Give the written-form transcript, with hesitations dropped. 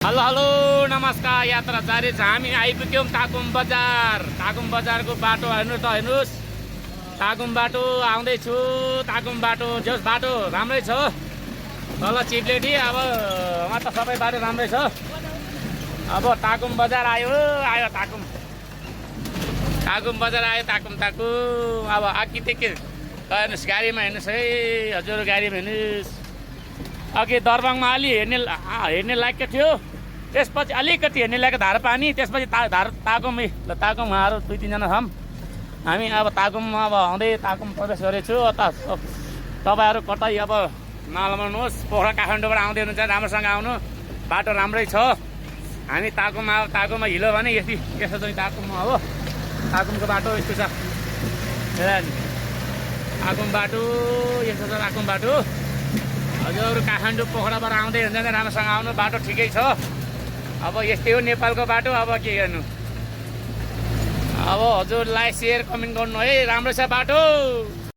Hello hello नमस्कार। यात्रा जारी छ। हामी आइपुग्यौँ ताकुम बजार। ताकुम बजारको बाटो हेर्नुहोस्। ताकुम बाटो आउँदैछु। ताकुम बाटो जस बाटो राम्रै छ। तल चिप्लेटी अब वहाँ त सबै बाटो राम्रै छ। अब ताकुम बजार आयो ताकुम बजार आयो। ताकुम अब आकितेके हेर्नुहोस्, गाडीमा हेर्नुहोस् है हजुर, गाडीमा हेर्नुहोस्। अघि दरबाङमा अलि हेर्ने लायकको थियो, त्यसपछि अलिकति हेर्ने लायक धारापानी, त्यसपछि ताकुमहरू 2-3 जना छौँ हामी। अब ताकुममा अब आउँदै ताकुम प्रवेश गरेछु। तपाईँहरू कतै अब नलमाउनुहोस्, पोखरा काठमाडौँबाट आउँदै हुनुहुन्छ राम्रोसँग आउनु, बाटो राम्रै छ। हामी ताकुममा हिलो भने यस्तो चाहिँ ताकुममा हो। ताकुमको बाटो यस्तो छ, ताकुम बाटो यस्तो छ। ताकुम बाटो हजुर काठमाडौँ पोखराबाट आउँदै हुन्छ भने राम्रोसँग आउनु, बाटो ठिकै छ। अब यस्तै हो नेपालको बाटो। अब के गर्नु, अब हजुरलाई सेयर कमेन्ट गर्नु है। राम्रो छ बाटो।